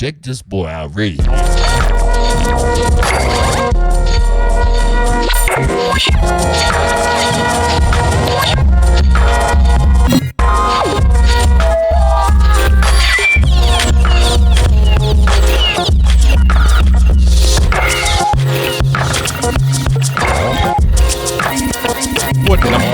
check this boy out radio. What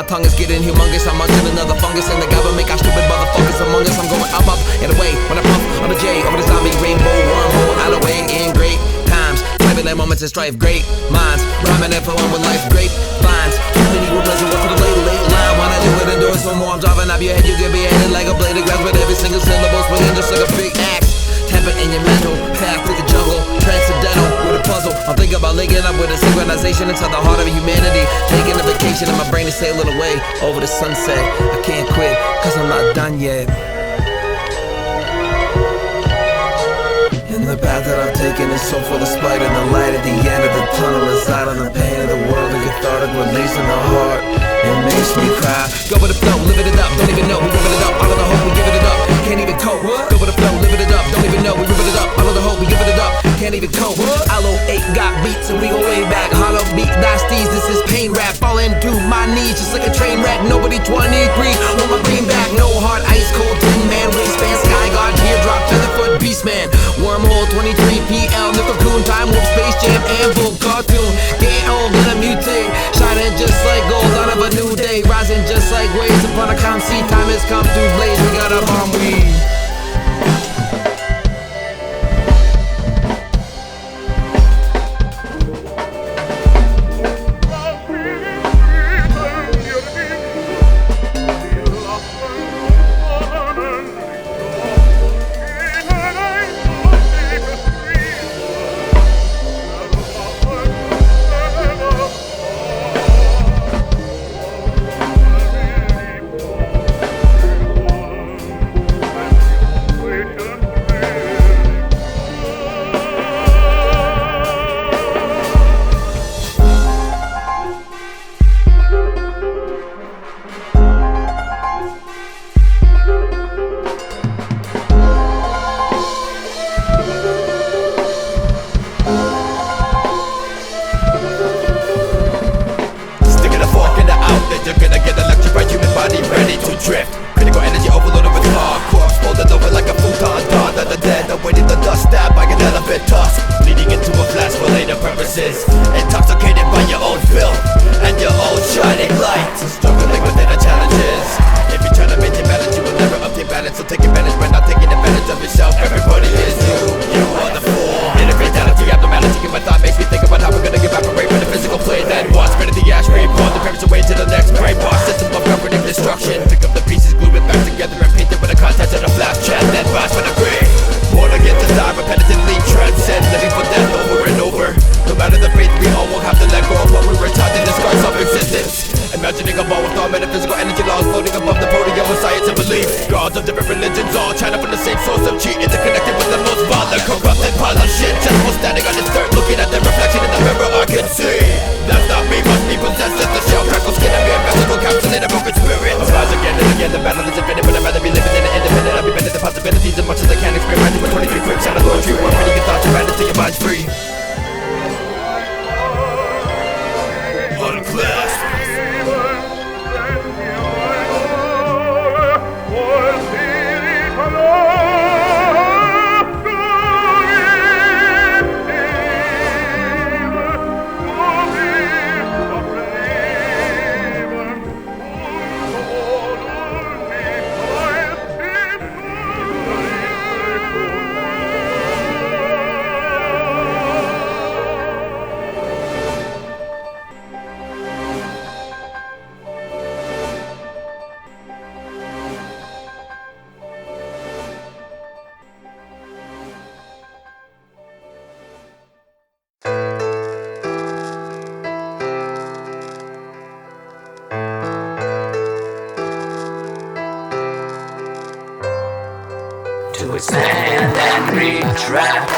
My tongue is getting humongous. I'm munching another fungus in the government. Make our stupid motherfuckers among us. I'm going up and away when I puff on the J over the zombie rainbow wormhole. Aloeight in great times, private land moments of strife. Great minds rhyming and flowing with life. Great vines. Many will bless you up for the late line. Wanna do it and do it some more. I'm driving up your head. You get beheaded like a blade of grass with every single syllable swinging just like a big axe. Temper in your mental path to the jungle, transcendental with a puzzle. I'm thinking about linking up with a synchronization into the heart of humanity. Taking a vacation in my brain to sail it away over the sunset. I can't quit, cause I'm not done yet. And the path that I've taken is so full of spite, and the light at the end of the tunnel is out of the pain of the world. The cathartic release in the heart, it makes me cry. Go with the flow, living it up, don't even know we giving it up. All of the hope, we giving it up, can't even cope. Go with the flow, living it up, don't even know we giving it up. All of the hope, we giving it up, can't even cope. Aloeight got beats and we go way back. Hollow beat, nasties, this is pain rap. Falling to my knees just like a train wreck. Nobody 23, want my green back. No heart, ice cold, tin man, waistband, sky god, teardrop, featherfoot, beast man. Wormhole, 23 PL, nickel cocoon, time warp, space jam, anvil, cartoon. Getting old, gonna mutate, shining just like gold out of a new day, rising just like waves upon a calm sea. Time has come to blaze, we got a bomb weed. purposes, intoxicated by your own filth and your own shining light, struggling within the challenges. If you try to maintain balance, you will never obtain balance. So take advantage by not taking advantage of yourself. Everybody is you are the fool. In a fatality, abnormality in my thought makes me think about how we're gonna evaporate from the physical plane. Then once, spread the ash, reborn, the parents away to the next brainwash system of governing destruction. imagining a ball with all metaphysical energy laws floating above the podium of science and belief. Gods of different religions all chanting from the same source of chi, interconnected with the most violent, corrupted pile of shit. Just for standing on this dirt, looking at the reflection in the mirror I can see. That's not me, must be possessed as the shell crackles skin and be a vessel capsulated a broken spirit. Arise again and again, the battle is infinite, but I'd rather be living than an independent. I'll be bending the possibilities as much as I can, experimenting with 23 quips and a Lord tree. One pretty good thoughts, you're right until your mind's free. Unclasp. To expand and retract,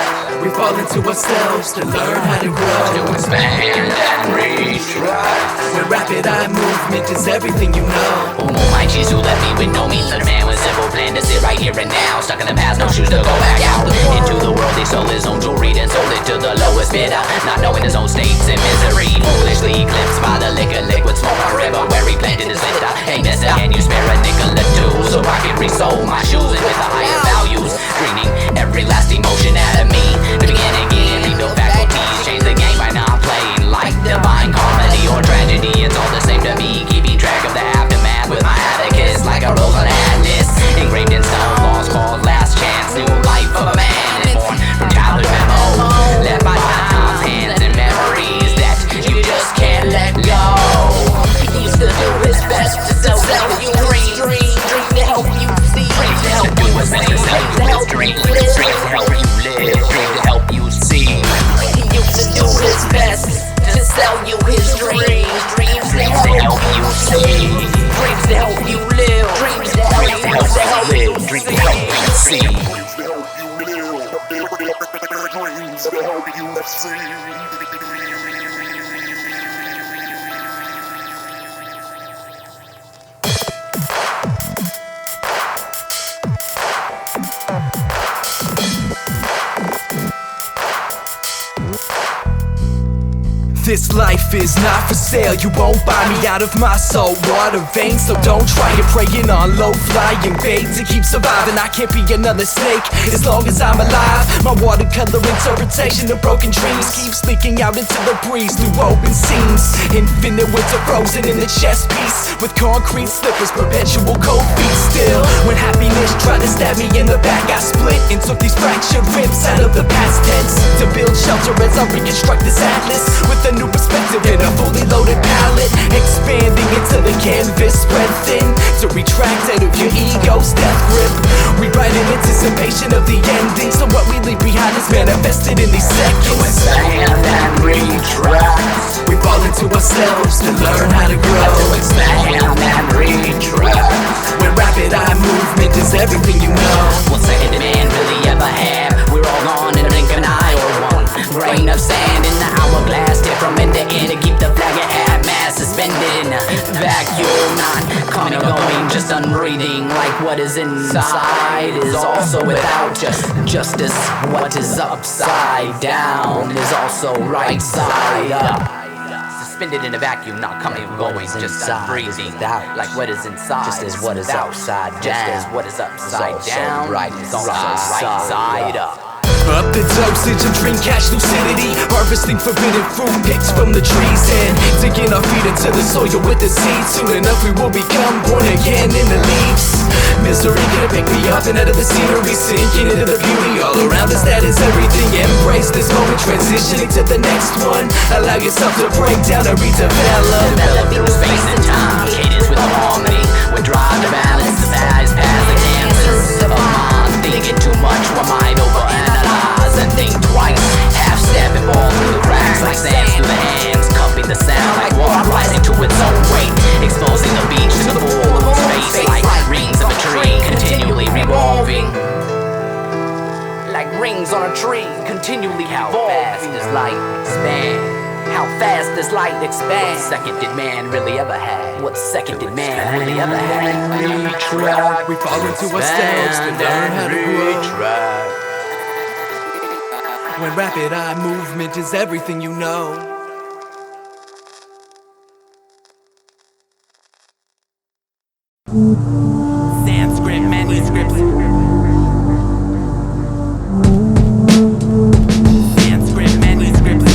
we fall into ourselves to learn how to grow. To expand and retract, where rapid eye movement is everything you know. Oh my cheese, who left me with no means? Let a man with simple plan to sit right here and now. Stuck in the past, no shoes to go back out. Into the world, he sold his own jewelry, then sold it to the lowest bidder, not knowing his own states and misery. Foolishly eclipsed by the liquid smoke on river where he planted his litter. Hey mister, can you spare a nickel or two so I can resole my shoes and with the higher values? Dreaming every last emotion out of me to begin again, rebuild faculties, change the game by not playing like divine comedy or tragedy. It's all the same to me, keeping track of the aftermath with my abacus like a rose on atlas, engraved in stone laws called last chance. New life of a man is born from childhood memo, left by time's hands and memories that you just can't let go. He used to do his best to sell you dreams to help you see, dreams to help you see, dreams to help you live, dreams to help you live, dreams to help you see. He used to do his best to sell you his dreams to help you see, dreams to help you live, dreams to help you live, dreams to help you see. Dreams to help you see. This life is not for sale, you won't buy me out of my salt water veins. So don't try it, preying on low-flying bait to keep surviving. I can't be another snake as long as I'm alive. My watercolor interpretation of broken dreams keeps leaking out into the breeze through open seams. Infinite winter frozen in the chest piece with concrete slippers, perpetual cold feet. Still, when happiness tried to stab me in the back, I split and took these fractured ribs out of the past tense to build shelter as I reconstruct this atlas with a new perspective and a fully loaded palette, expanding into the canvas spread thin to retract out of your ego's death grip. Rewrite in anticipation of the ending, so what we leave behind is manifested in these seconds. Expand and retract, We fall into ourselves to learn how to grow. to expand and retract, Where rapid eye movement is everything you know. What second did man really ever have? We're all gone in a blink of an eye or one grain of sand in the hourglass. Tip from end to end to keep the flag at mass suspended in a vacuum, not coming or going, just unbreathing. Like what is inside is also without justice. What is upside down is also right side up. Suspended in a vacuum, not coming or going, just unbreathing. Like what is inside, just as what is upside down, just as what is upside also down, right is also right side up. Up the dosage of dream cash lucidity, harvesting forbidden fruit picked from the trees and digging our feet into the soil with the seeds. Soon enough we will become born again in the leaves. Misery gonna pick me up and out of the scenery, sinking into the beauty all around us. That is everything. Embrace this moment, transitioning to the next one. Allow yourself to break down and redevelop. Develop through space and time, cadence with harmony, with drive to balance the size past the cancers of mind. Thinking too much, one mind overanalyze and think twice. Half step and fall through the cracks like sand through the hands. Copy the sound like water rising to its own weight. this light expand. What second did man really ever have? What second did man really ever have? We fall into ourselves to learn how to grow. When rapid eye movement is everything you know. Sanskrit manuscripts. Sanskrit manuscripts.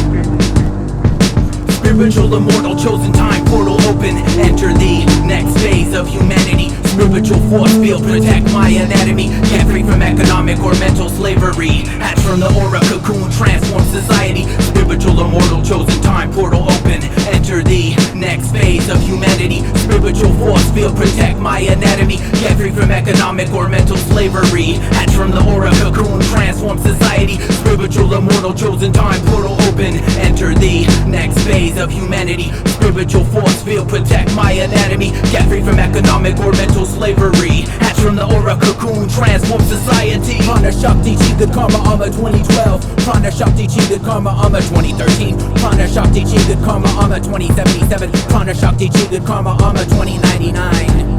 Spiritual, immortal, chosen time, portal open. Enter the next phase of humanity. Spiritual force field, protect my anatomy. Can't free from economic or mental slavery. Hatch from the aura, cocoon, transform society. Spiritual, immortal, chosen time, portal open. Enter the next phase of humanity. Spiritual force field, protect my anatomy. Can't free from economic or mental slavery. Hatch from the aura, cocoon, transform society. Spiritual, immortal, chosen time, portal open. Enter the next phase of humanity. Spiritual force field, protect my anatomy. Get free from economic or mental slavery. Hatch from the aura, cocoon, transform society. Prana Shakti Chi Good Karma Amma 2012. Prana Shakti Chi Good Karma Amma 2013. Prana Shakti Chi Good Karma Amma 2077. Prana Shakti Chi Good Karma Amma 2099.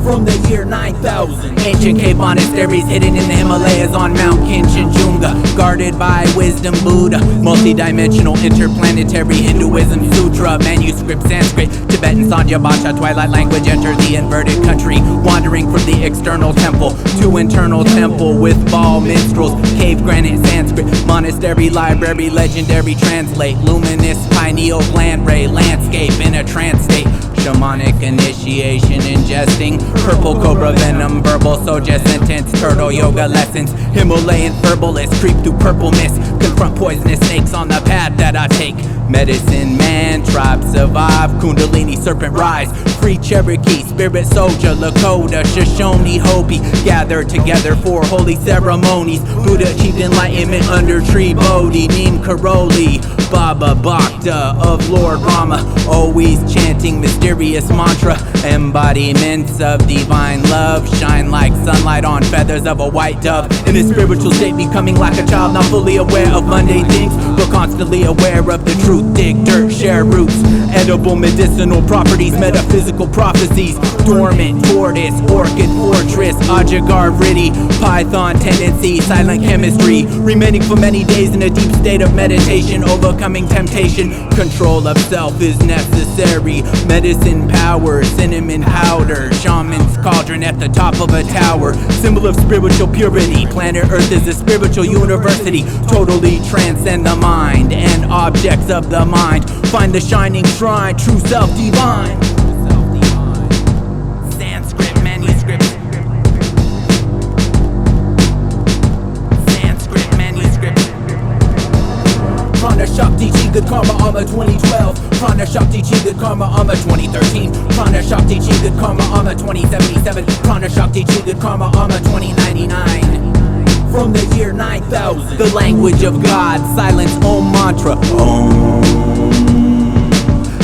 From the year 9000. Ancient cave monasteries hidden in the Himalayas on Mount Kinchenjunga, guarded by wisdom Buddha. Multi-dimensional interplanetary Hinduism sutra. Manuscript Sanskrit, Tibetan Sanja Bhacha, Twilight language enter the inverted country. Wandering from the external temple to internal temple with ball minstrels. Cave granite Sanskrit, monastery library legendary translate. Luminous pineal gland ray landscape in a trance state. Shamanic initiation ingesting purple cobra venom, verbal soja sentence, turtle yoga lessons. Himalayan herbalists creep through purple mist, confront poisonous snakes on the path that I take. Medicine man, tribe survive, Kundalini serpent rise. Free Cherokee, spirit soldier, Lakota, Shoshone, Hopi gather together for holy ceremonies. Buddha achieved enlightenment under tree Bodhi, Neem Karoli, Baba Bhakta of Lord Rama, always chanting mysterious mantra. Embodiments of divine love shine like sunlight on feathers of a white dove. In a spiritual state, becoming like a child, not fully aware of mundane things, but constantly aware of the truth. Dig dirt, share roots, edible medicinal properties, metaphysical prophecies. Dormant tortoise, orchid fortress, Ajagar Riddy, python tendency, silent chemistry. Remaining for many days in a deep state of meditation, overcoming temptation. Control of self is necessary. Medicine power, cinnamon powder, shaman's cauldron at the top of a tower. Symbol of spiritual purity. Planet Earth is a spiritual university. Totally transcend the mind and objects of the mind. Find the shining shrine, true self divine. Sanskrit manuscripts. Sanskrit manuscripts. Prana Shakti Chi Good Karma Amma 2012. Prana Shakti Chi Good Karma Amma 2013. Prana Shakti Chi Good Karma Amma 2077. Prana Shakti Chi Good Karma Amma 2099. From the year 9000. The language of God, silence Om mantra. Om.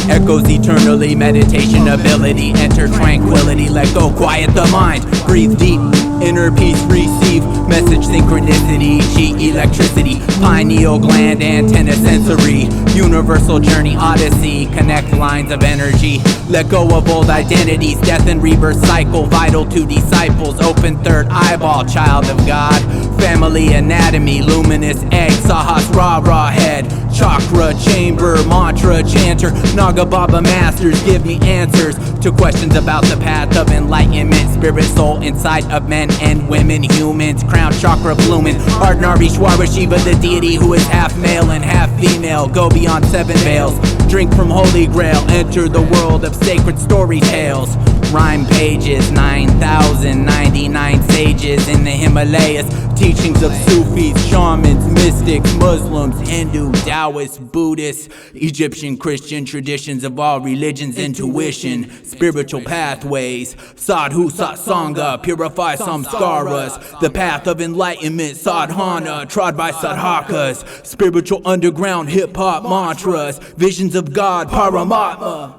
Echoes eternally, meditation ability. Enter tranquility, let go, quiet the mind. Breathe deep, inner peace, receive. Message synchronicity, chi electricity. Pineal gland, antenna sensory. Universal journey, odyssey. Connect lines of energy. Let go of old identities, death and rebirth cycle. Vital to disciples, open third eyeball, child of God. Family anatomy, luminous egg, Sahasrara head. Chakra chamber, mantra chanter. Naga Baba masters give me answers to questions about the path of enlightenment. Spirit soul inside of men and women, humans. Crown chakra blooming. Ardnarishwara Shiva, the deity who is half male and half female. Go beyond seven veils. Drink from holy grail. Enter the world of sacred story tales. Rhyme pages, 9,099 sages in the Himalayas. Teachings of Sufis, shamans, mystics, Muslims, Hindu, Taoists, Buddhists, Egyptian, Christian traditions of all religions, intuition, spiritual pathways, sadhu, satsanga, purify samskaras, the path of enlightenment, sadhana, trod by sadhakas, spiritual underground hip-hop mantras, visions of God, Paramatma.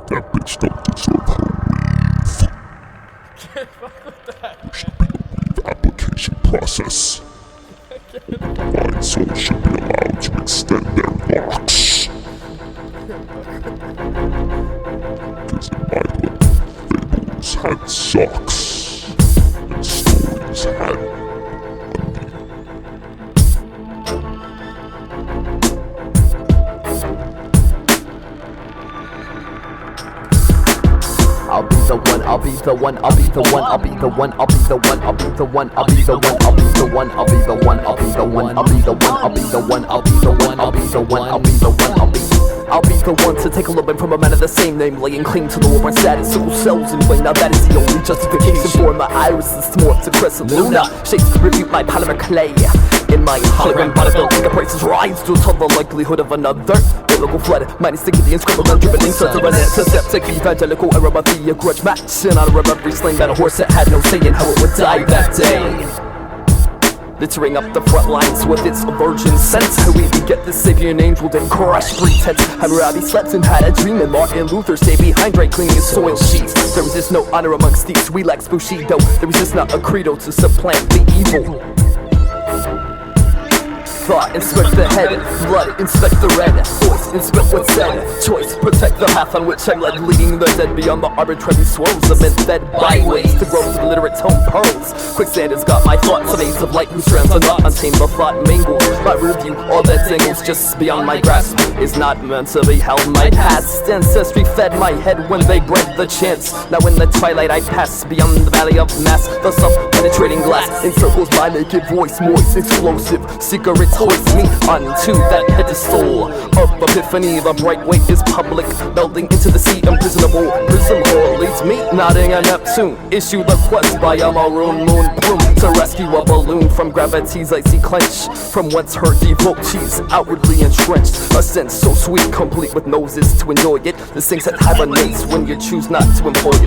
That bitch don't deserve her. application process. Blind souls should be allowed to extend their locks. Because in my book, fables had socks, and stories had money. I'll be the one, I'll be the one, I'll be the one, I'll be the one, I'll be the one, I'll be the one, I'll be the one, I'll be the one, I'll be the one, I'll be the one, I'll be the one, I'll be the one, I'll be the one, I'll be the one, I'll be the one, I'll be the one to take a little bit from a man of the same name, laying claim to the war my status, sickle cells in vain. Now that is the only justification for my irises to morph to crescent luna. Shapes refute my polymer clay. In my hologram bodybuild, the prices rise to tell the likelihood of another biblical flood. Minus the Givian scribbled on driven inserts of an antiseptic evangelical aromathy, a grudge match in honor of every slain battle horse that had no say in how it would die that day. Littering up the front lines with its virgin sense. How we get the savior and angel then crush pretense. Hammurabi slept and had a dream, and Martin Luther stayed behind right cleaning his soil sheets. There was just no honor amongst thieves, we lack Bushido. There was just not a credo to supplant the evil. Thought, inspect the head. Blood, inspect the red. Voice, inspect what's said. Choice, protect the path on which I'm led. Leading the dead beyond the arbitrary swirls of men-fed byways to grow with illiterate tone pearls. Quicksand has got my thoughts, a maze of light whose strands are not untamed. The thought mangled. My review, all that dangles just beyond my grasp, is not meant to be held. My past ancestry fed my head when they bred the chance. Now in the twilight I pass beyond the valley of mass. The self-penetrating glass encircles my naked voice, moist, explosive. Secret hoist me onto that pedestal of epiphany. The bright weight is public, melding into the sea, imprisonable. Prism hole leads me nodding at Neptune. Issue the quest by a maroon moon plume to rescue a balloon from gravity's icy clench, from whence her devotees outwardly entrenched. A sense so sweet, complete with noses to enjoy it. The things that hibernates when you choose not to employ it.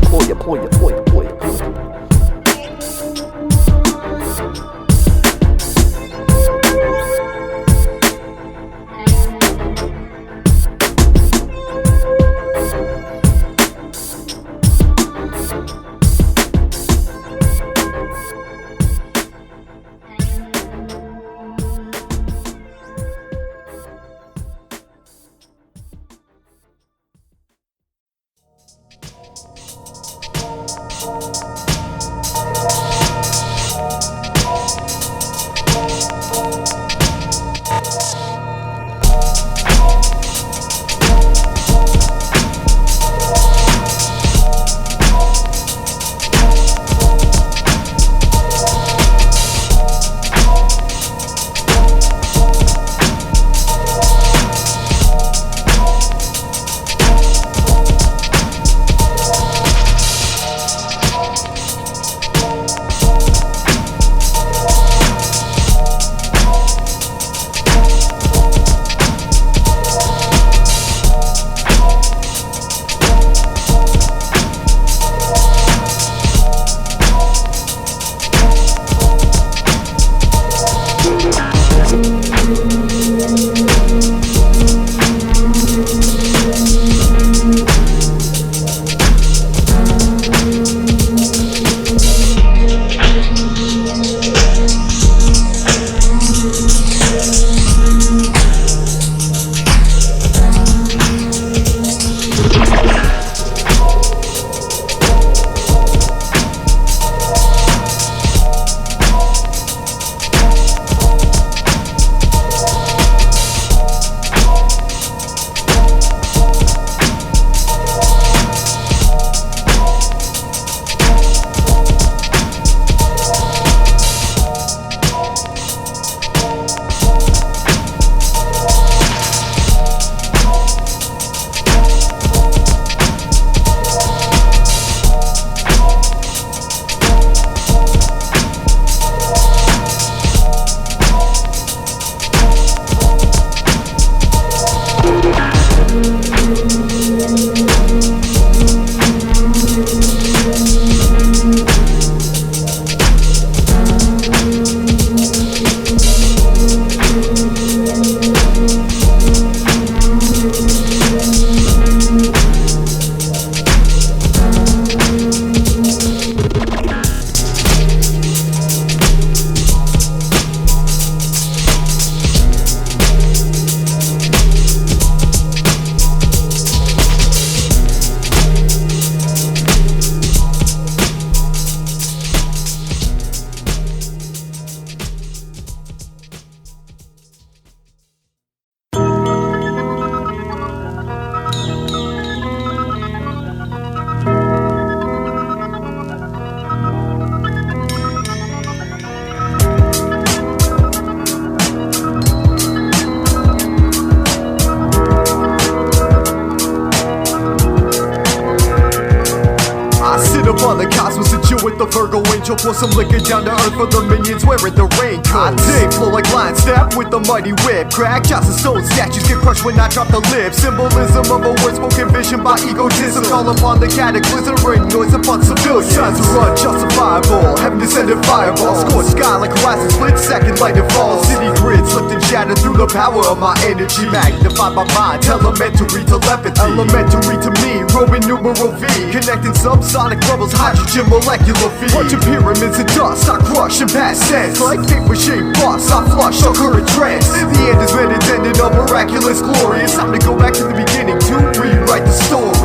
Pour some liquor down to earth for the minions wearing the raincoats. They flow like lion step with the mighty whip. Crack shots and stone statues get crushed when I drop the lip. Symbolism of a word spoken vision by egotism. Call upon the cataclysm, bring noise upon civilians. Signs are unjustifiable, heaven descended fireball. Scorched sky like horizon, split second light and fall. City grids slipped and shattered through the power of my energy. Magnified by mind, elementary telepathy. Elementary to me, Roman numeral V. Connecting subsonic levels, hydrogen molecular feed. Bunch of pyramids and dust, I crush and pass sense. Like paper shaped bust, I flush, occur in trance. The end is when it's ended, a miraculous glory. It's time to go back to the beginning to rewrite the story.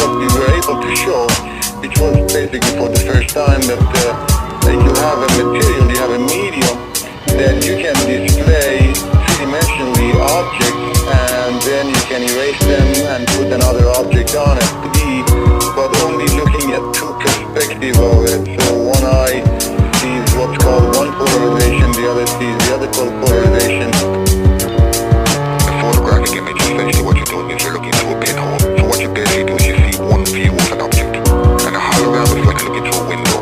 What we were able to show, which was basically for the first time that you have a material, you have a medium that you can display three-dimensionally objects, and then you can erase them and put another object on it. But only looking at two perspectives of it. So one eye sees what's called one polarization, the other sees the other polarization. The photographic image, essentially what you're doing is you're looking through a pinhole. So what you basically do is you see one view of an object. And a hologram is like looking through a window.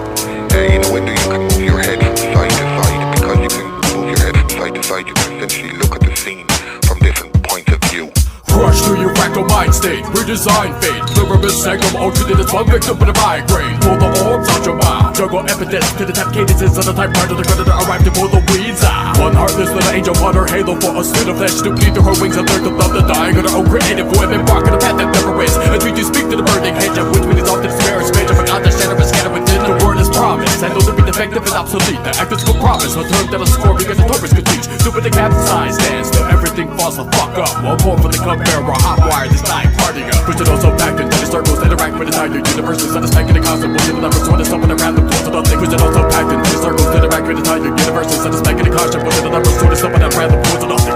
In a window you can move your head from side to side. Because you can move your head from side to side, you can essentially look at the scene from different points of view. Crush through your fractal mind state, redesign fate. Pluribus sacrum, ultimate is one victim with a migraine. Pull the orbs out your mouth, juggle epithets to the tap cadences of the type part of the predator arrived to pull the weeds out. One heartless little angel on her halo for a split of flesh to bleed through her wings and learn to love the dying of her own creative women. Walking a path that never is. As we do speak to the burning hedge of which we dissolve the despair and spage of an out the shadow and scatter within. The word is promise, and though to be defective and obsolete, the actors will promise a term that'll score because the torpors could teach. Stupid the capsize stands till everything falls the fuck up. One more for the cup bearer, hot wire this night, partying up. Push it also back into the circles that interact with the entire universe. Instead of stacking the concept, we'll see the numbers when it's up in the random tools of nothing. Push it also packed into the circles that interact with the entire universe. Instead of stacking the concept, we'll see the numbers when it's up in that random tools of nothing.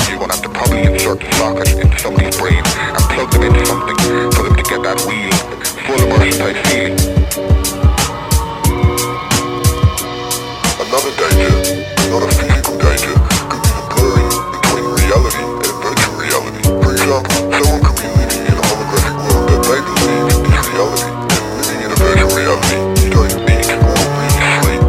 You're gonna have to probably insert the socket into somebody's brain and plug them into something for them to get that wheel full immersion type feeling. Another danger, not a physical danger, could be the blurring between reality and virtual reality. For example, someone could be living in a holographic world that they believe is reality, and living in a virtual reality you don't eat or really sleep.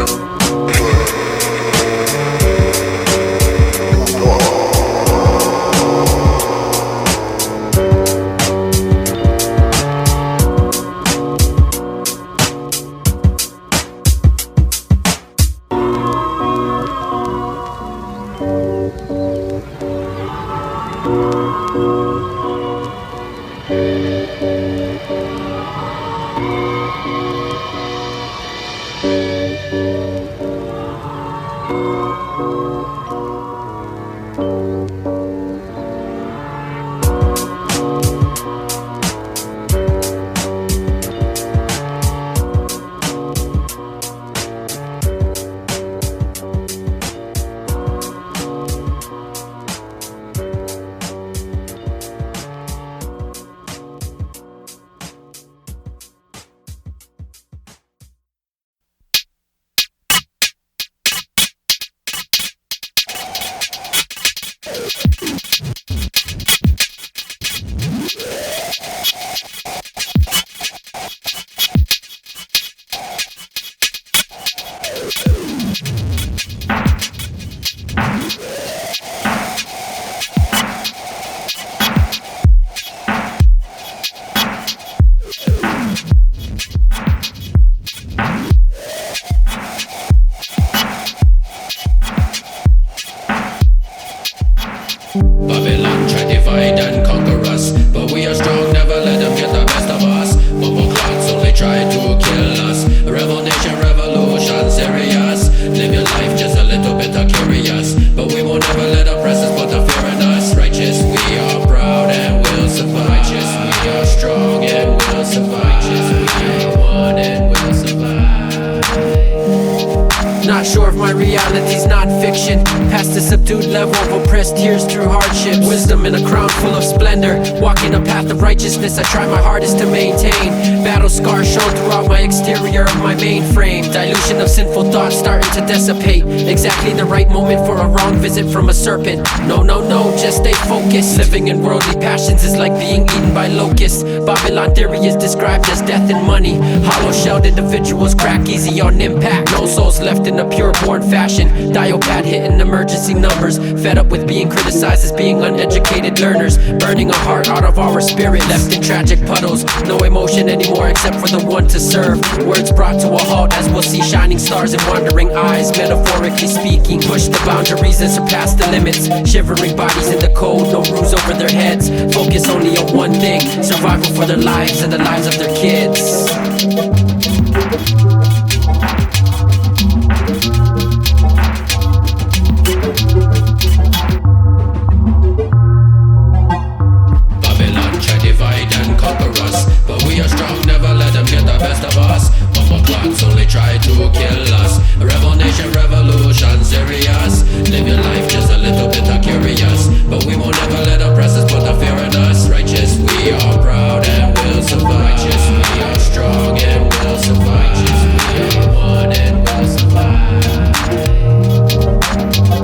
Babylon try to divide and conquer us, but we are strong, never let them get the best of us. Bubble clocks only try to kill us. Revolution, serious. Live your life just a little bit Not sure if my reality's non-fiction. Past the subdued level of oppressed tears through hardship. Wisdom in a crown full of splendor. Walking a path of righteousness I try my hardest to maintain. Battle scars shown throughout my exterior of my mainframe. Dilution of sinful thoughts starting to dissipate. Exactly the right moment for a wrong visit from a serpent. No, just stay focused. Living in worldly passions is like being eaten by locusts. Babylon theory is described as death and money. Hollow-shelled individuals crack easy on impact. No souls left in a pure-born fashion. Diopad hitting emergency numbers. Fed up with being criticized as being uneducated learners. Burning a heart out of our spirit. Left in tragic puddles. No emotion anymore except for the one to serve. Words brought to a halt as we'll see shining stars and wandering eyes. Metaphorically speaking, push the boundaries and surpass the limits. Shivering bodies in the cold, no roofs over their heads. Focus only on one thing, survival for their lives and the lives of their kids. Babylon try divide and conquer us, but we are strong, never let them get the best of us. Mama clocks only try to kill us. Rebel nation, revolution, serious. Live your life just a little bit curious, but we won't ever let oppressors put the fear in us. Righteous, we are proud and will survive. Righteous, we are strong and will survive. Righteous, we are one and will survive.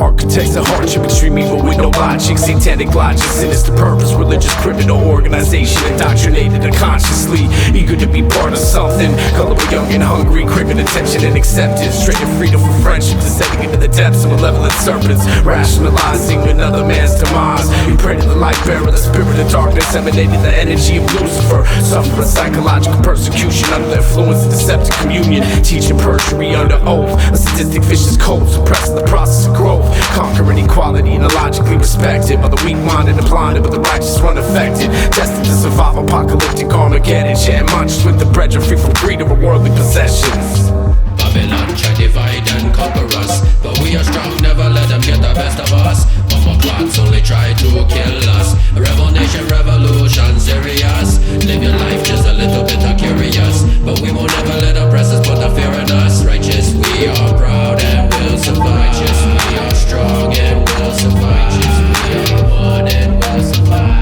Architects of hardship, extreme evil with no logic. Satanic logic, sinister purpose. Religious criminal organization indoctrinated unconsciously. Eager to be part of something. Gullible, young and hungry, craving attention and acceptance. Trading freedom for friendship, descending into the depths of malevolent serpents. Rationalizing another man's demise. We pray to the light bearer, the spirit of darkness, emanating the energy of Lucifer. Suffering psychological persecution under the influence of deceptive communion. Teaching perjury under oath. A sadistic vicious code, suppressing the process of growth. Conquering equality and illogically respected by the weak-minded and blinded, but the righteous run affected. Destined to survive apocalyptic Armageddon. Share munches with the bread, free from greed over worldly possessions. Babylon try divide and conquer us, but we are strong, never let them get the best of us. Mama clocks only try to kill us. Rebel nation, revolution, serious. Live your life just a little bit curious, but we won't ever let oppressors put the fear in us. Righteous, we are proud and will survive. Righteous, we are strong and will survive. Righteous, we are one and will survive.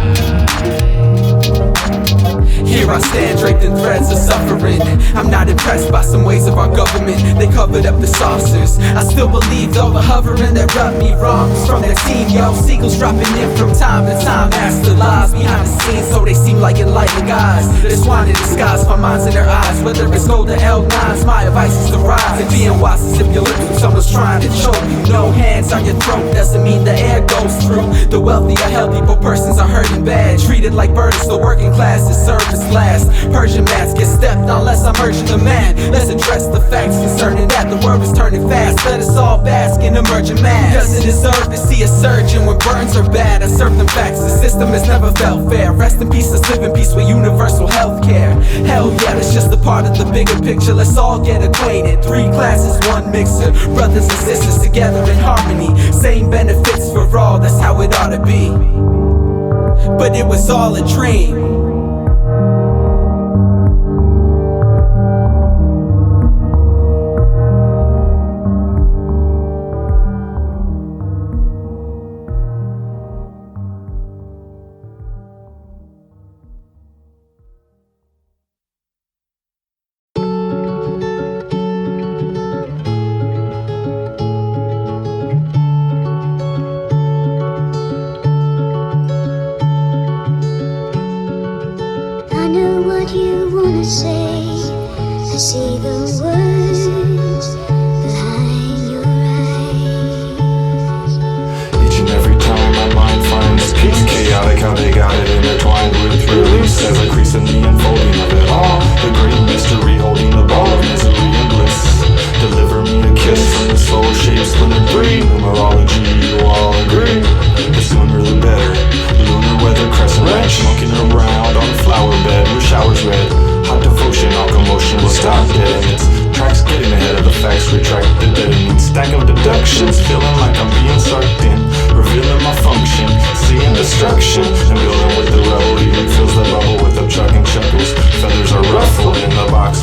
Here I stand draped in threads of suffering. I'm not impressed by some ways of our government. They covered up the saucers. I still believe all the hovering that rubbed me wrong was from their team. Yo, seagulls dropping in from time to time. Master lies behind the scenes so they seem like enlightened guys. They're swine in disguise, find minds in their eyes. Whether it's gold or L9s, my advice is to rise. And being wise is if your lips when someone's trying to choke you. No hands on your throat doesn't mean the air goes through. The wealthy or healthy, but persons are hurting bad. Treated like burdens, the working class is service last. Persian mats get stepped on unless I'm urging the man. Let's address the facts concerning that. The world is turning fast. Let us all bask in emerging mass. Doesn't deserve to see a surgeon when burns are bad. I serve them facts. The system has never felt fair. Rest in peace, let's live in peace with universal health care. Hell yeah, that's just a part of the bigger picture. Let's all get acquainted. 3 classes, 1 mixer. Brothers and sisters together in harmony. Same benefits for all, that's how it ought to be. But it was all a dream.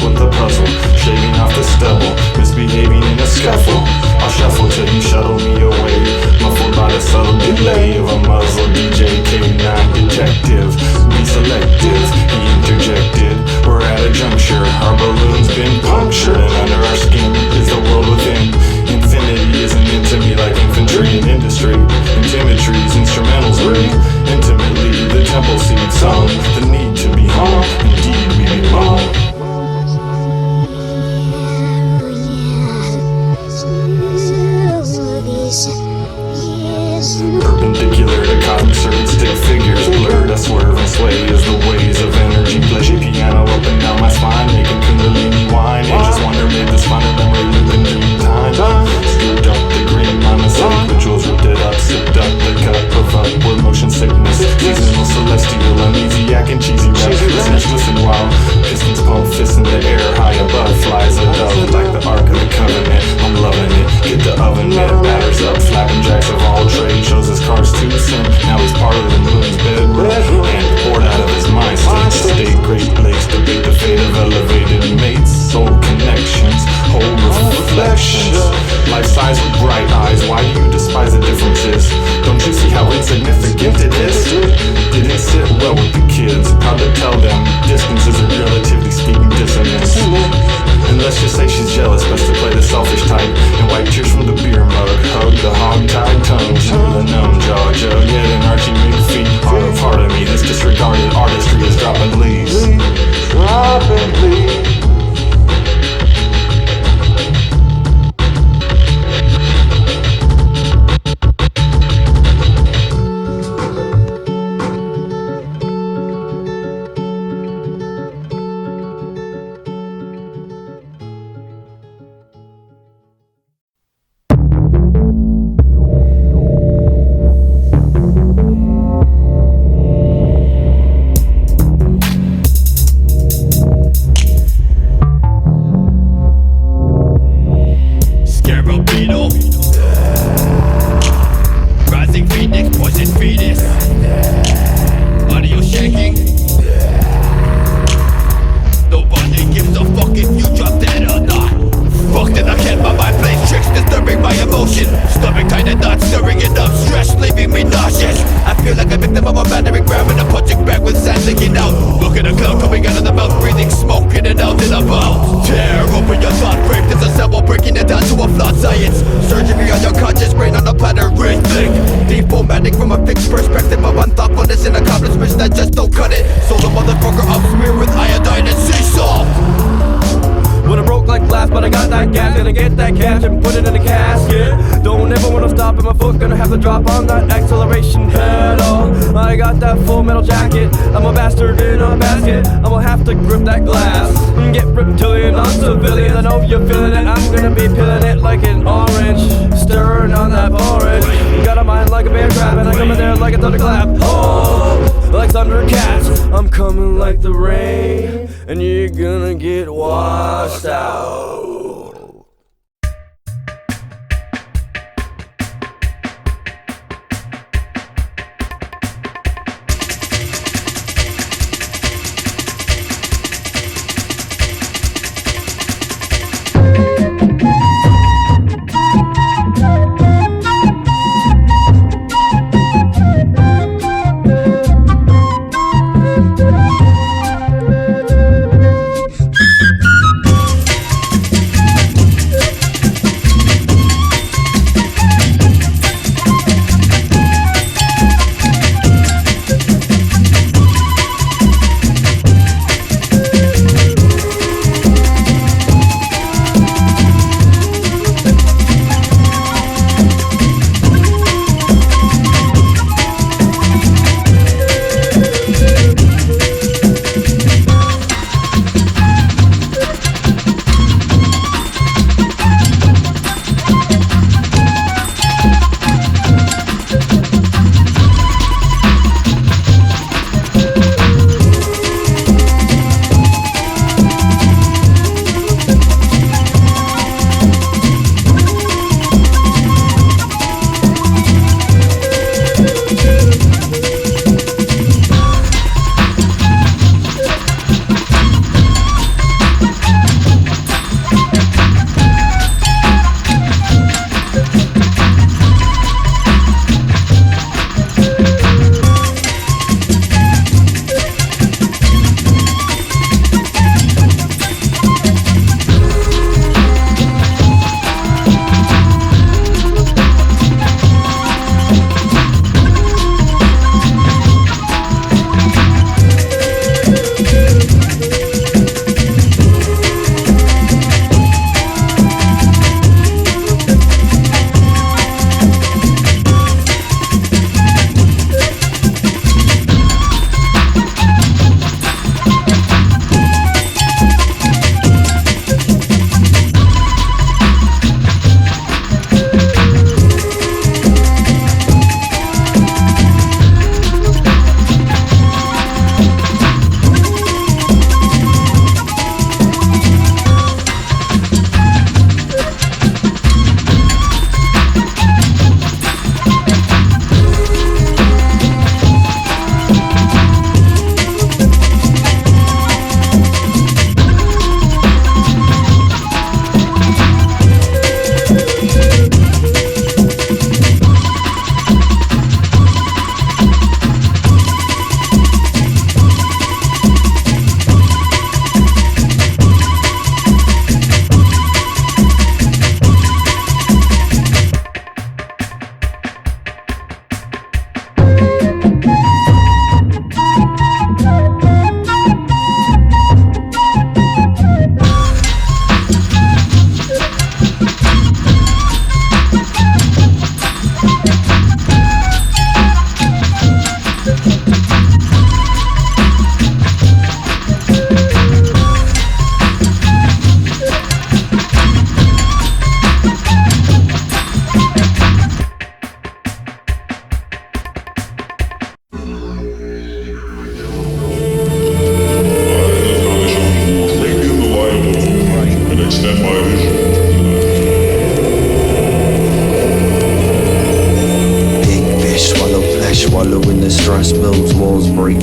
With the puzzle, shaving off the stubble, misbehaving in a scuffle. delay of a muzzle DJ K9 detective. Be selective, he interjected. We're at a juncture, our balloon's been punctured, and under our skin is the world within. Infinity isn't into me like infantry in industry. Intimatry's instrumentals read intimately. The temple seed song, the need to be home. Indeed, we be home. Perpendicular to cosmic serpent stick figures blurred. I swerve and sway as the waves of energy play piano up and down my spine, making kundalini wine. Ages wonder made this final memory loop in dream time. Stirred up the green monocytic rituals, ripped it up, sipped up the cup of upward motion sickness. Seasonal celestial, amnesiac and cheesy rap. Listeners listen while pistons pump fists in the air. High above flies a dove like the Ark of the Covenant. I'm loving it, get the oven mitt, batters up, flapping jacks of all trade. Shows his cards to sin, now he's part of the moon's bedroom. And poured out of his mind state Great Lakes, debate the fate of elevated mates. Soul connections, whole reflections. Life size with bright eyes, why do you despise the differences? Don't you see how insignificant it is? Didn't sit well with the kids, proud to tell them distance is a relatively speaking dissonance. And let's just say she's jealous, best to play the selfish type and wipe tears from the beer mug. Hug the hog-tied tongue, chew the numb jaw, jug head and arching big feet. Heart of me, this disregarded artistry is dropping leaves. Dropping leaves. Drop on that acceleration pedal. I got that full metal jacket. I'm a bastard in a basket. I'm gonna have to grip that glass and get reptilian on civilian. I know you're feeling it. I'm gonna be peeling it like an orange, stirring on that porridge. Got a mind like a bear crab, and I come in there like a thunderclap. Oh, like Thundercats. I'm coming like the rain, and you're gonna get washed out.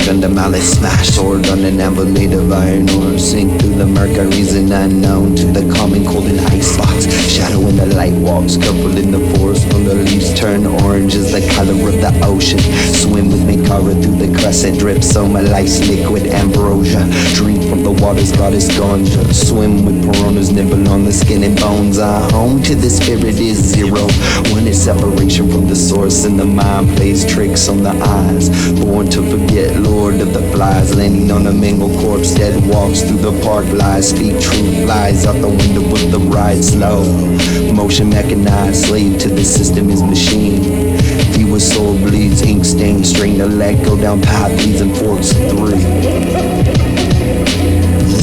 Strike under mallet smash. Sword on an anvil made of iron ore. Sink through the murk, reason unknown to the common cold and ice spots. Shadow in the light walks, purple in the forest. When the leaves turn orange is the color of the ocean. Swim with me, Kara, through the crescent. Drip so my life's liquid ambrosia. Drink from the water's goddess ganja. Swim with piranhas, nibble on the skin and bones. Home to the spirit is zero. One is separation from the source, and the mind plays tricks on the eyes. Born to forget, lord of the flies. Landing on a mangled corpse, dead walks through the park. Lies, speak truth, lies out the window with the ride slow. Motion mechanized, slave to the system is machine. Fewer soul bleeds, ink stain, string the leg, go down path, leads and forks of 3.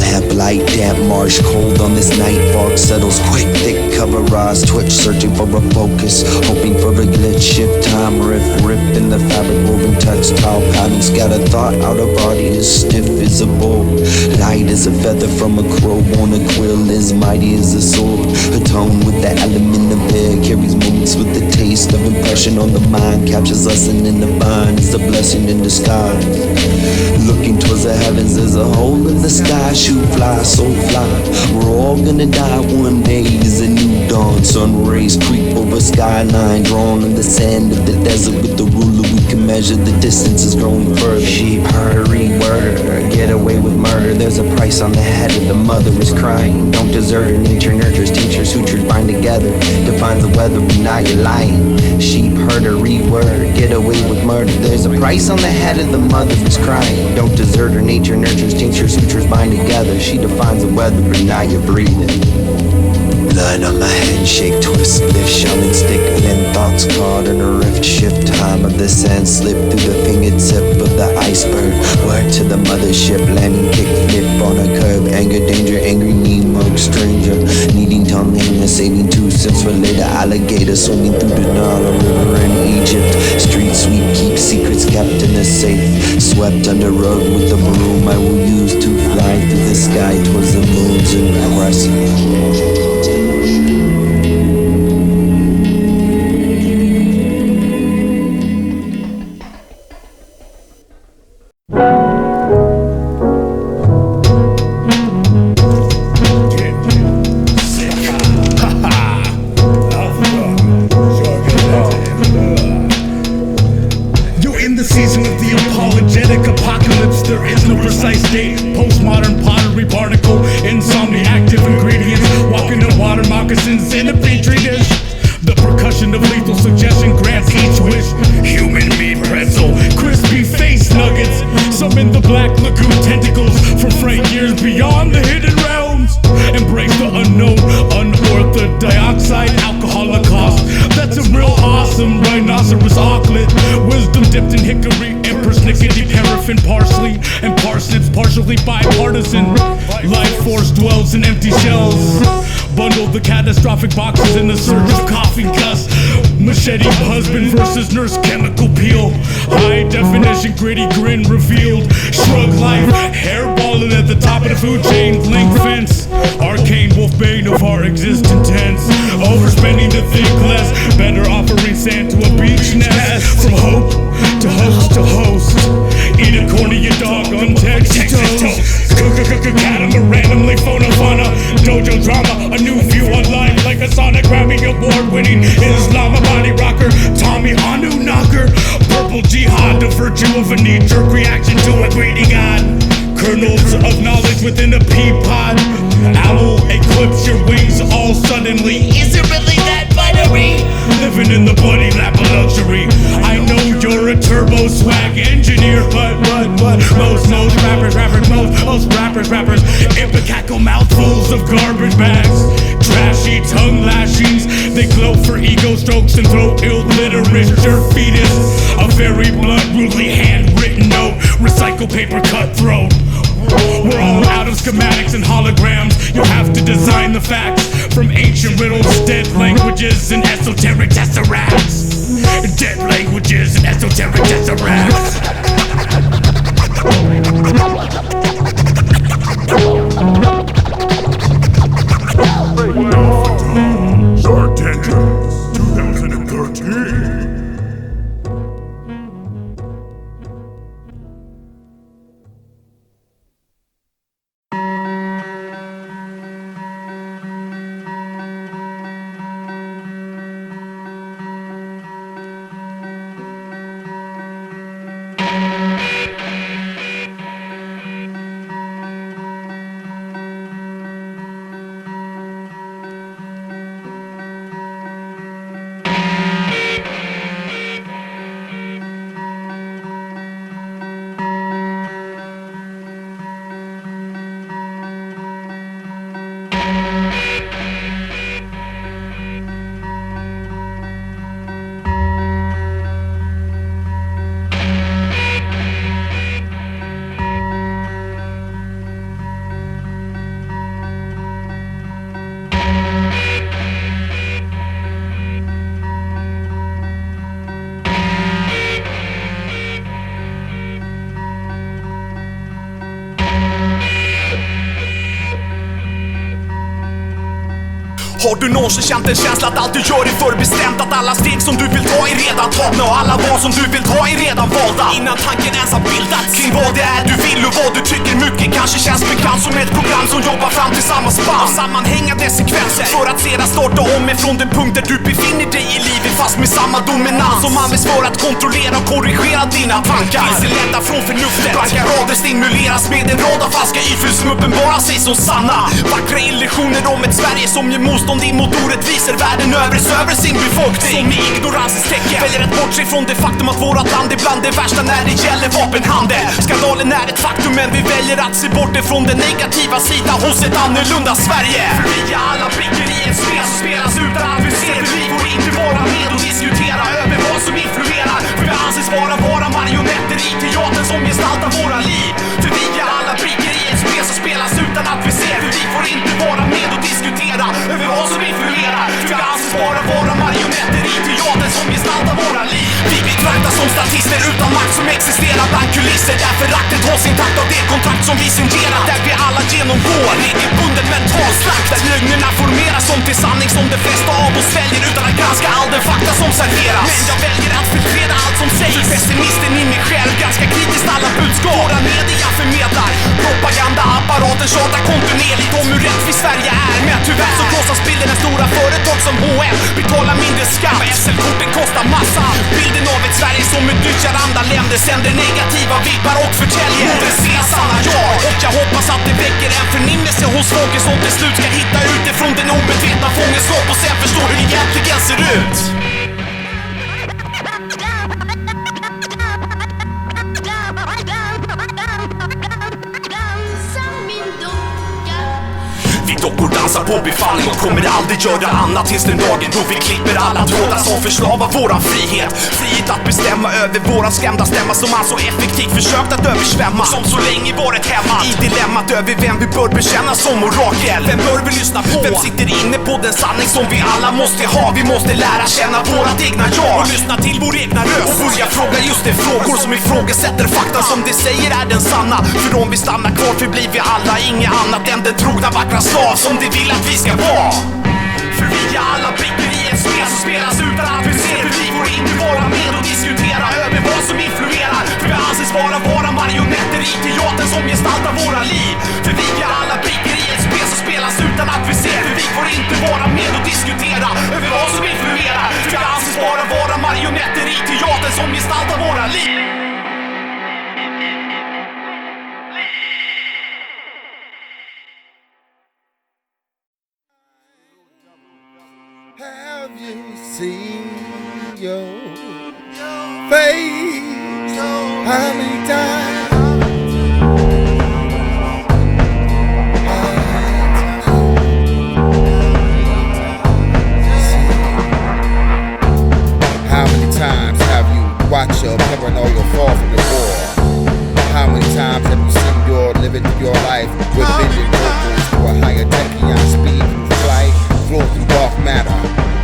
Lamp light, damp marsh, cold on this night. Fog settles quick, thick cover rise. Twitch searching for a focus, hoping for a glitch. Shift time, rip in the fabric, woven textile pattern. Scatter thought, out of body is stiff as a bull. Light as a feather from a crow, born a quill, as mighty as a sword. Atone with the element of air, carries moments with the taste of impression on the mind. Captures us and in the vine is a blessing in disguise. Looking towards the heavens, there's a hole in the sky. Shoot, fly, soul fly. We're all gonna die one day. There's a new dawn. Sun rays creep over skyline, drawn in the sand of the desert. With the ruler we can measure the distance is growing further. Sheep, hurry, murder, get away with murder. There's a price on the head of the mother is crying. Don't desert her, nature nurtures, teachers, sutures bind together. Defines the weather, but now you're lying. Sheep, herder, reword, get away with murder. There's a price on the head of the mother is crying. Don't desert her, nature nurtures, teachers, sutures bind together. She defines the weather, but now you're breathing. Blood on my head, shake, twist, split, shaman stick, blend thoughts caught in a rift, shift time of the sand, slip through the fingertip of the iceberg. Word to the mothership, landing kick, flip on a curb, anger, danger, angry me, mug, stranger, needing tumbling and saving 2 cents for later. Alligator swimming through the Nile river in Egypt. Street sweep, keep secrets kept in a safe, swept under rug with the broom I will use to fly through the sky towards the moons and crescent. Catastrophic boxes in the search of coffee gust. Machete husband versus nurse chemical peel. High definition gritty grin revealed. Shrug life, hairballing at the top of the food chain. Link fence, arcane wolfbane of our existent tense. Overspending to think less, better offering sand to a beach nest. From hope to host to host. Eat a corner your dog on Texas toast. Catamaran, randomly phone-a-phona. Dojo drama, a new view online like a Sonic Grammy award-winning Islamabadi rocker. Tommy Anu knocker. Purple jihad, the virtue of a knee-jerk reaction to a greedy god. Kernels of knowledge within a pea pod. Owl, eclipse your wings all suddenly. Is it really that binary? Living in the bloody lap of luxury. I know you're a turbo swag engineer, but most rappers ipecackle mouthfuls of garbage bags. Trashy tongue lashings, they glow for ego strokes and throw illiterate jerk fetus. A very blunt, rudely handwritten note, recycle paper cutthroat. We're all out of schematics and holograms. You'll have to design the facts from ancient riddles, dead languages, and esoteric tesseracts. Dead languages and esoteric tesseracts. Dark Dentures 2013. Har du någonsin känt en känsla att allt du gör är förbestämt? Att alla steg som du vill ta är redan tagna och alla val som du vill ta är redan valda innan tanken ens har bildats kring vad det är du vill och vad du tycker mycket kanske känns bekant som ett program som jobbar fram till samma spann och sammanhängande sekvenser för att sedan starta om ifrån den punkt där du befinner dig i livet fast med samma dominans som används för att kontrollera och korrigera dina tankar. Vilseledda från förnuftet, blanka rader stimuleras med en rad av falska yfel som uppenbarar sig som sanna. Vackra illusioner om ett Sverige som ger motstånd emot orättvisor världen över sin befolkning. Som i ignoransens tecken väljer att bortse från det faktum att vårat land är bland det värsta när det gäller vapenhandel. Skandalen är ett faktum men vi väljer att se bort ifrån den negativa sidan hos ett annorlunda Sverige. För vi är alla brickor i ett spel som spelas utan att vi ser det. Vi får inte vara med och diskutera över vad som influerar. För vi anses vara marionetter i teatern som gestaltar våra liv. För vi är alla brickor i ett spel som spelas utan att vi ser det. Vi får inte vara med och diskutera över vad som influerar. För vi anses vara marionetter i teatern som gestaltar våra liv. Vi betraktas som statister utan makt som existerar bland kulisser. Där föraktet hålls intakt av det kontrakt som vi signerar. Där vi alla genomgår regelbunden mental slakt. Där lögnerna formeras som till sanning som de flesta av oss väljer utan att granska all den fakta som serveras. Men jag väljer att filtrera allt som sägs. Pessimisten i mig själv, ganska kritiskt alla budskap. Våra media förmedlar propagandaapparaten tjatar kontinuerligt om hur rättvis Sverige är. Men tyvärr så krossas bilden när stora företag som H&M betalar mindre skatt. SL-korten kostar massa. Bilden av ett Sverige som utnyttjar andra länder sänder negativa vibbar och förtäljer. Moden ser sanna jag. Och jag hoppas att det väcker en förnimmelse hos folket som till slut ska hitta utifrån den omedvetna fångenskap och sen förstå hur det egentligen ser ut. Vi dockor dansar på befallning och kommer aldrig göra annat tills den dagen då vi klipper alla trådar som förslavar våran frihet. Frihet att bestämma över våran skrämda stämma som man så effektivt försökt att översvämma. Som så länge varit hemma i dilemmat över vem vi bör bekänna som orakel. Vem bör vi lyssna på? Vem sitter inne på den sanning som vi alla måste ha? Vi måste lära känna vårat egna jag och lyssna till vår egna röst och börja fråga just de frågor som ifrågasätter fakta som de säger är den sanna. För om vi stannar kvar förblir vi alla inget annat än den trogna vackra slav som de vill att vi ska vara. För vi är alla brickor i ett spel som spelas utan att vi ser. För vi får inte vara med och diskutera över vad som influerar. För vi anses vara marionetter i teatern som gestaltar våra liv. För vi är alla brickor i ett spel som spelas utan att vi ser. För vi får inte vara med och diskutera över vad som influerar. För vi anses vara marionetter i teatern som gestaltar våra liv. Have you seen your face? How many times? How many times have you watched your paranoia fall from the wall? How many times have you seen your living your life with bending vocals to a higher Tian speed through flight, flow through dark matter?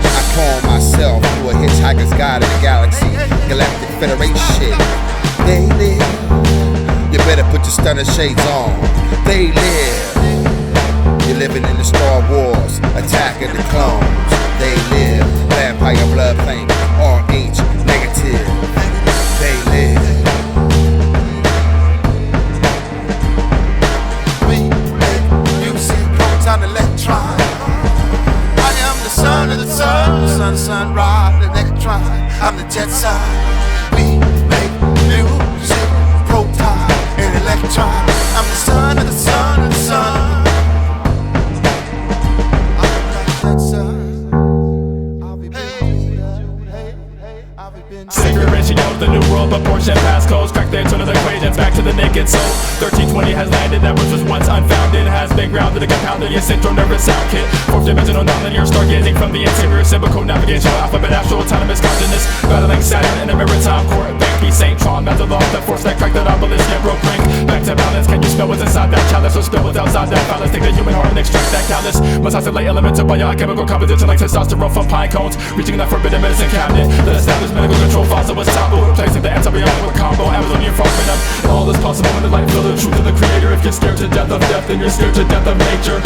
I call myself through a hitchhiker's guide in the galaxy, Galactic Federation. They live. You better put your stunner shades on. They live. You're living in the Star Wars, attacking the clones. They live. Vampire blood flame, RH negative. They live. We make music, proton electron. I am the son of the sun, sun, rod, electron. I'm the jet side. We make music, proton and electron. I'm the son of the sun of the sun. Sacred ratio, the new world proportion passcodes, crack the internal equations back to the naked soul. 1320 has landed, that which was once unfounded has been grounded and compounded in central nervous sound kit. Fourth dimensional nonlinear stargazing from the interior symbol code navigational alphabet astral autonomous consciousness, battling Saturn in a maritime court. Banky St. Tron, metal off the force that cracked that obelisk and broke rank. Back to balance, can you spell what's inside that chalice or spill what's outside that phallus? Take the human heart and extract that callus. Must isolate elements of biochemical composition like testosterone from pine cones, reaching that forbidden medicine cabinet. The established medical control fossil was taboo, replacing the antibiotic with combo Amazonian frog venom. And all is possible when the light feel the truth of the creator. If you're scared to death of death, then you're scared to death of nature.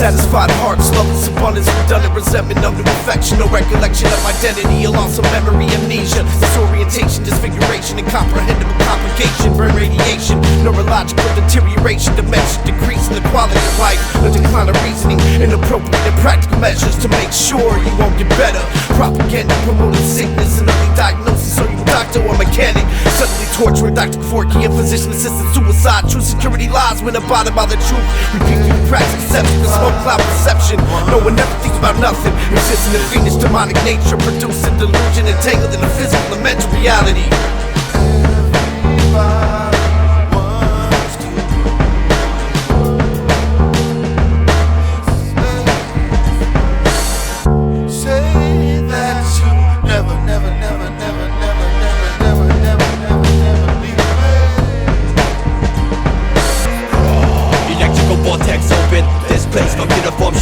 Satisfied hearts, loveless abundance, redundant resentment, numb to affection, no recollection of identity, a loss of memory, amnesia, disorientation, disfiguration, incomprehensible complication, burn radiation, neurological deterioration, dementia, decrease in the quality of life, a decline of reasoning, inappropriate and practical measures to make sure you won't get better. Propaganda promoting sickness and early diagnosis, so you a doctor or mechanic, suddenly torturing Dr. Forky and physician assisted suicide. True security lies when abided by the truth. Repeat through cracks, conception, the smoke cloud perception. No one ever thinks about nothing. Existing in fiendish demonic nature, producing delusion, entangled in a physical and mental reality.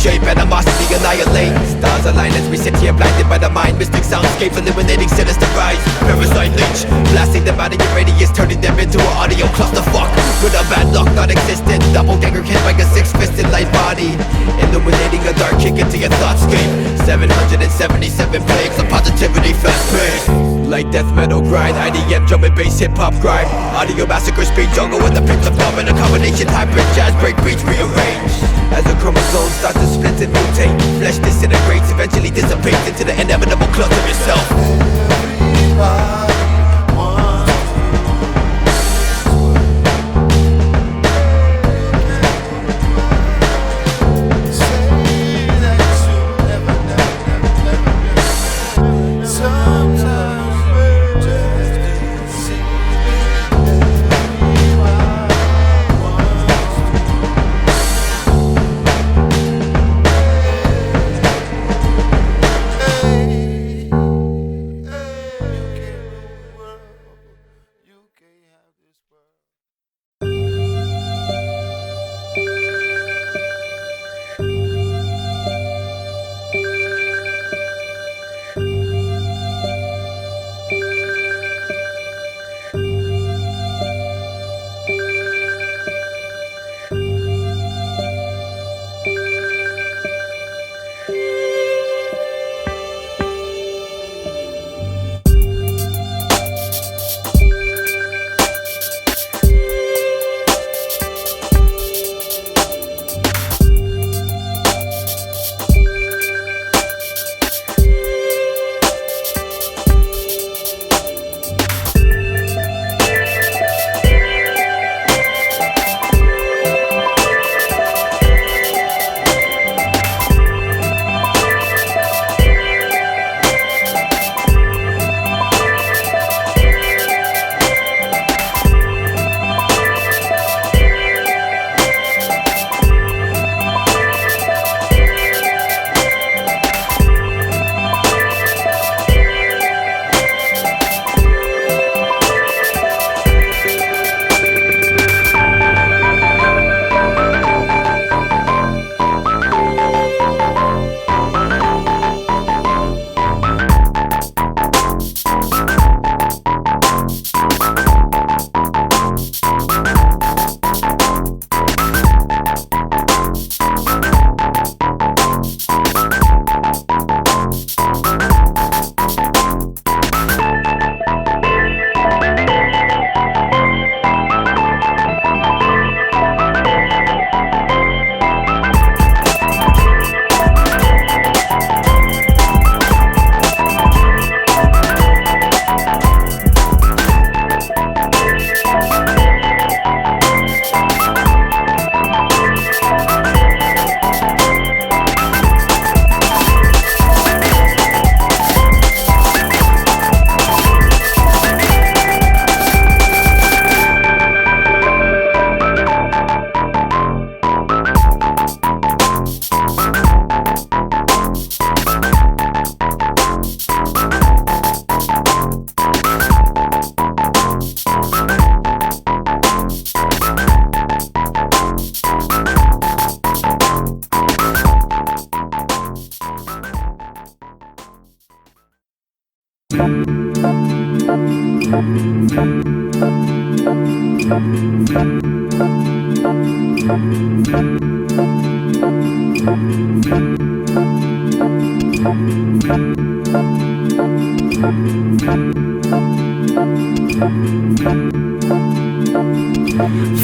Shape, animosity annihilate. Stars align as we sit here blinded by the mind. Mystic soundscape eliminating sinister rise. Parasite leech, blasting them out of your radius, turning them into an audio clusterfuck. Good or bad luck, non-existent. Doppelganger hit by a six-fisted light body, illuminating a dark kick into your thoughtscape. 777 plagues of positivity, fast pace. Like death metal grind, IDM drum and bass, hip-hop grind. Audio massacre, speed jungle with the picks of love and a combination hybrid jazz break beats rearranged. As the chromosomes start to split and mutate, flesh disintegrates, eventually dissipates into the inevitable clutch of yourself.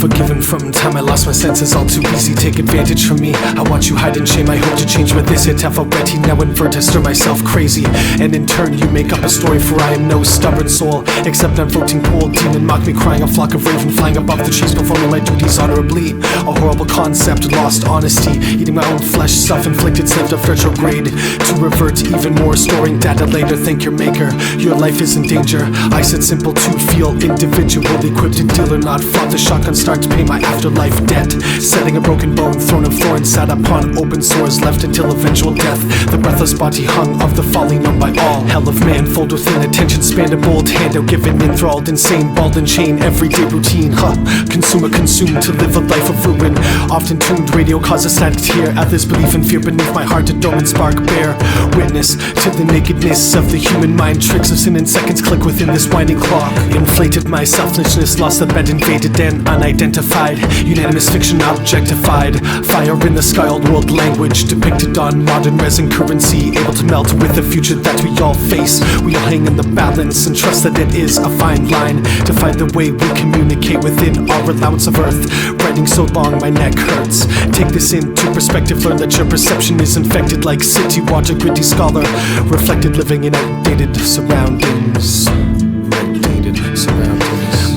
Forgiven from time I lost my senses, all too easy, take advantage from me. I watch you hide in shame, I hope to change, but this hit already. Now invert, I stir myself crazy, and in turn you make up a story, for I am no stubborn soul, except I'm voting pool demon, mock me crying, a flock of raven flying above the trees, performing my duties honorably. A horrible concept, lost honesty, eating my own flesh, self-inflicted, slipped of retrograde, to revert even more, storing data later, thank your maker, your life is in danger. I said simple to feel individual, equipped to deal or not, fought the shotgun start to pay my afterlife debt, setting a broken bone, throne of thorns, sat upon open sores, left until eventual death. The breathless body hung of the folly known by all. Hell of man, fold within attention span, a bold hand out given, enthralled, insane, balled and chain, everyday routine. Consumer consumed to live a life of ruin. Often tuned, radio causes sad tear at this belief and fear beneath my heart, a dormant spark bear witness to the nakedness of the human mind. Tricks of sin in seconds click within this winding clock. Inflated my selfishness, lost the bed, invaded and unidentified. Unanimous fiction objectified. Fire in the sky, old world language depicted on modern resin currency, able to melt with the future that we all face. We all hang in the balance and trust that it is a fine line to find the way we communicate within our allowance of earth. Writing so long my neck hurts. Take this into perspective, learn that your perception is infected like city water, gritty scholar, reflected living in outdated surroundings.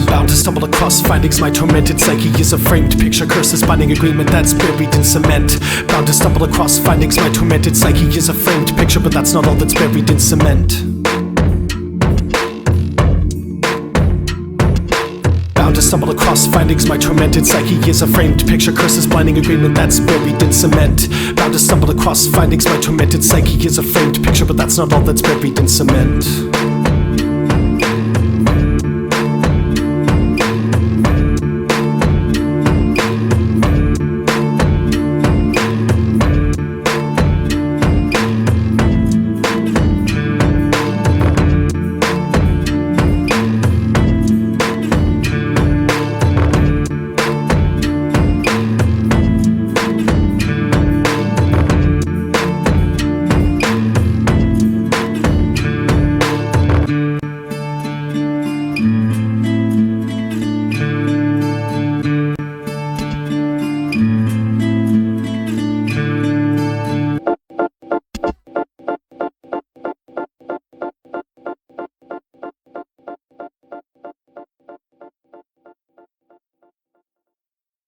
Bound to stumble across findings, my tormented psyche is a framed picture, curses binding agreement that's buried in cement. Bound to stumble across findings, my tormented psyche is a framed picture, but that's not all that's buried in cement. Bound to stumble across findings, my tormented psyche is a framed picture, curses blinding agreement that's buried in cement. Bound to stumble across findings, my tormented psyche is a framed picture, but that's not all that's buried in cement.